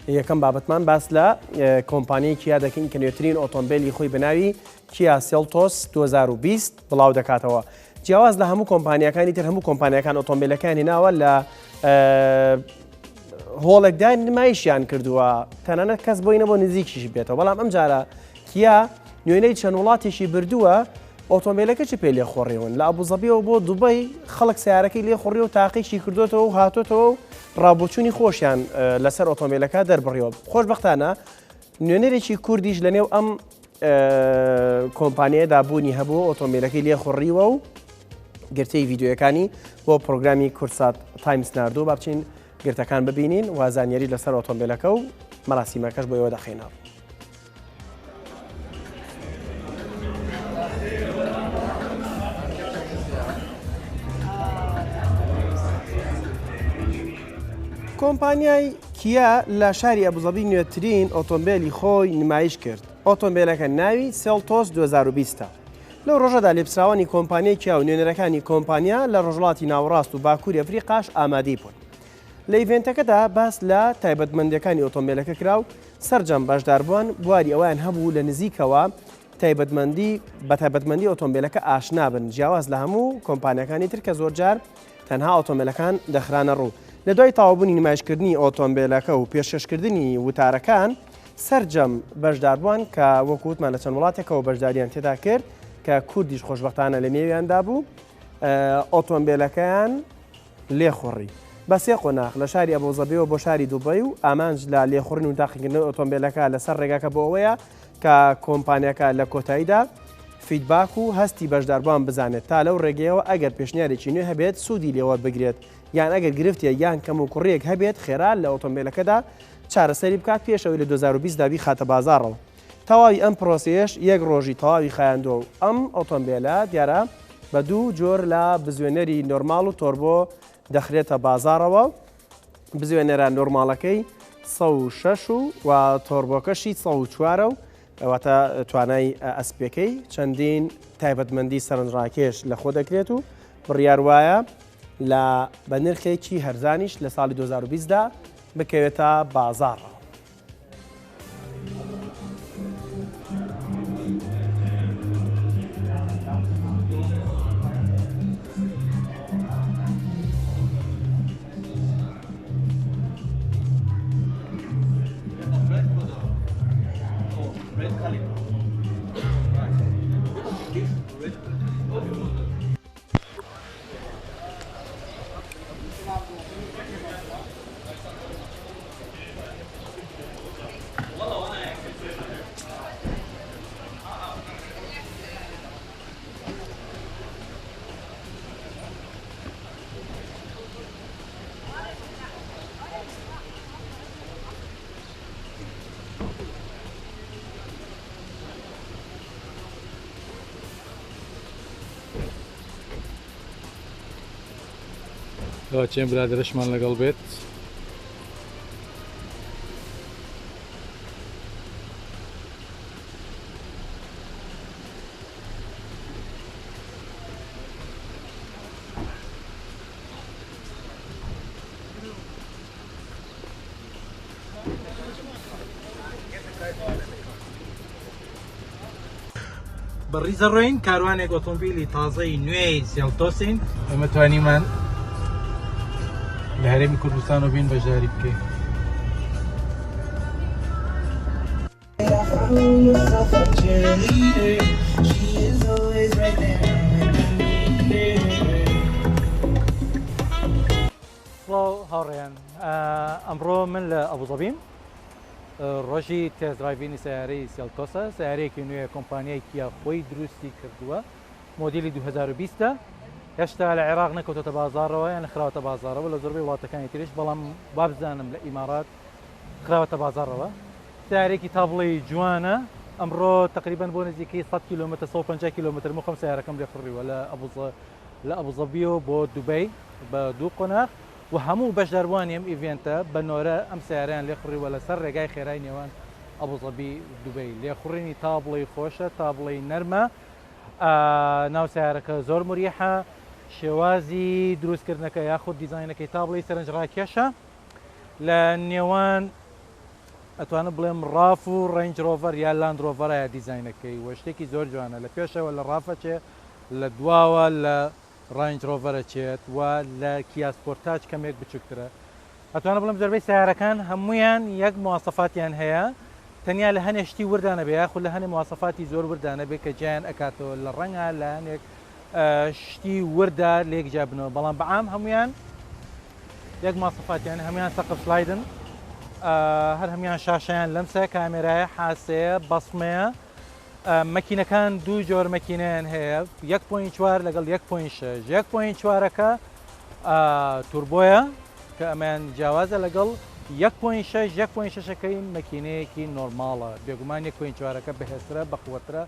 یەکەم بابەتمان باس لە کۆمپانیای کیا دەکەین کە نوێترین ئۆتۆمبیلی خۆی بناوی کیا سێلتۆس 2020 بڵاو دەکاتەوە. جیاواز لە هەموو کۆمپانیەکانی تر هەموو کۆمپانیەکان ئۆتۆمبیلەکانی ناوە لە هۆڵێکدا نمایشیان کردووە تەنانەت کەس بۆی نەبوو نزیکیشی بێتەوە، بەڵام ئەم جارە کیا نوێنەی چەند وڵاتێکی بردووە ئۆتۆمبیلەکەی پێ لێخۆڕیون لە ئەبوزەبیەوە بۆ دوبەی خەڵک سیارەکەی لێخۆڕی و تاقیشی کردوێتەوە و هاتوۆتەوە و ڕابوچوونی خۆشیان لەسەر ئۆتۆمبیلەکە دەربڕیەوە. خۆشبەختانە نوێنەرێکی کوردیش لەنێو ئەم کۆمپانیەدا بوونی هەبوو ئۆتۆمبیلەکەی لێخۆڕیوە و گرتەی ڤیددیوەکانی بۆ پرۆگرامی کورسات تایمس ناردوو با بچین گرتەکان ببینین وازانیاری لەسەر ئۆتۆمبیلەکە و مەراسیمەکەش بۆ ئێوە دەخێنەوە. کۆمپانیای کیا لە شاری ئەبوزەبی نوێترین ئۆتۆمبیلی خۆی نمایش کرد. ئۆتۆمبیلەکە ناوی سێلتۆس 2020 لەو ڕۆژەدا لێپسراوانی کۆمپانیای کیا و نوێنەرەکانی کۆمپانیا لە ڕۆژوڵاتی ناوەڕاست و باکووری ئەفریقاش ئامادەی بوون. لە ئیڤێنتەکەدا باس لە تایبەتمەندیەکانی ئۆتۆمبیلەکە کرا و سەرجەم بەشداربووان بواری ئەویان هەبوو لە نزیکەوە بە تایبەتمەندی ئۆتۆمبیلەکە ئاشنا بن جیاواز لە هەموو کۆمپانیەکانی تر کە زۆرجار تەنها ئۆتۆمبیلەکان دەخرانە ڕوو. لە دوای تاوابوونی نمایشکردنی ئۆتۆمبیلەکە و پێشکەشکردنی وتارەکان سەرجەم بەشداربووان کە وەکووتمان لە چەند وڵاتێکەوە بەشداریان تێدا کرد کە کوردیش خۆشبەختانە لە نێویاندا بوو ئۆتۆمبیلەکەیان لێخۆڕی بە سێ قۆناغ لە شاری ئەبوزەبیەوە بۆ شاری دووبەی و ئامانج لە لێخۆڕین و داخلکردنەوەی ئۆتۆمبیلەکە لەسەر ڕێگاکە بۆ ئەوەیە کە کۆمپانیەکە لە کۆتاییدا فیدباک و هەستی بەشداربووان بزانێت تا لەو ڕێگەیەوە ئەگەر پێشنیارێکی نوێ هەبێت سوودی لێوە بگرێت یان ئەگەر گرفتە یان کەم و کوڕێک هەبێت خێرا لە ئۆتۆمبیلەکەدا چارەسەری بکات پێشەوەی لە 2020 دابی خاتە بازاڕەوە. تەواوی ئەم پرۆسەیەش یەک ڕۆژی تەواوی خایاندۆ و ئەم ئۆتۆمبیلە دیارە بە دوو جۆر لە بزوێنەری نۆرماڵ و تۆربۆ دەخرێتە بازاڕەوە. بزوێنەرە نۆرماڵەکەی 106 و تۆربۆکەشی 104 و ئەواتە توانای ئەسپەکەی چەندین تایبەتمەندی سەرنجڕاکێش لە خۆ دەکرێت و بڕیار وایە لە بە نرخێکی هەرزانیش لە ساڵی 2020دا بکەوێتە بازاڕەوە. چێن برادرشمان لەگەڵ بێت بەڕیزە ڕۆین کاروانێک ئۆتۆمبیلی تازەی نوێی سێلتۆسین ئەمە توانیمان لە هەرێمی کوردستان و بین بەشداری بکەین. هاوڕێیان ئەمڕۆ من لە ئەبوزەبیم ڕۆژی تێزدرایڤینی سیارەی سێلتۆسە سیارەیەکی نوێ کۆمپانیای کیا خۆی دروستی کردووە مۆدیلی 2020 هێشتا لە عێراق نەکەوتۆتە بازاڕەوە یان خراوەتە بازاڕەوە لە زۆربەی وڵاتەکانی تریش بەڵام وابزانم لە ئیمارات خراوەتە بازاڕەوە. سیارێکی تابڵی جوانە ئەمڕۆ تقریبان بۆ نزیکەی 100 کیلومتر 150 کیلومتر مخم سیارەکەم لێخڕیوە لە ئەبوزەبیەوە بۆ دوبەی بە دوو قۆناغ و هەموو بەشداربووانی ئەم ئیڤێنتە بە نۆرە ئەم سیارەیان لێخڕیوە لەسەر ڕێگای خێرای نێوان ئەبوزەبی دوبەی. لێخوڕینی تابڵی خۆشە تابڵی نەرمە ناو سیارەکە زۆر مریحە شێوازی دروستکردنەکە یاخود دیزاینەکەی تابڵی سەرنجڕاکێشە لە نێوان ئەتوانم بڵێم ڕاف و ڕنج ڕۆڤەر یا لاند ڕۆڤەرە دیزینەکەی وە شتێکی زۆر جوانە لە پێشەوە لە ڕافە چێ لە دواوە لە ڕنج ڕۆڤەرە چێت و لە کیاسپۆرتاج کەمێک بچووکترە ئەتوانە بڵم زۆربەی سیارەکان هەمویان یەک مواصفاتیان هەیە تەنیا لە هەنێشتی وردانە بێ یاخود لە هەنێ مواصفاتی زۆر وردانە بێ کە جیان ئەکاتەوە لە ڕەنگە لە هەنێک شتی وردا لێک جابنەوە بەڵام بەعام هەمویان یەک مواصفاتیان هەمویان سەقف سلایدن هەر هەمویان شاشەیان لەمسە کامێرایە حاسەیە بەسمەیە مەکینەکان دوو جۆر مەکینەیان هەیە 1.4 لەگەڵ 1.6 1.4ەکە توربۆیە کە ئەمان جیاوازە لەگەڵ 1.6ەکەی مەکینەیەکی نۆرماڵە بێگومان 1.4ەکە بەهێزترە بەقووەترە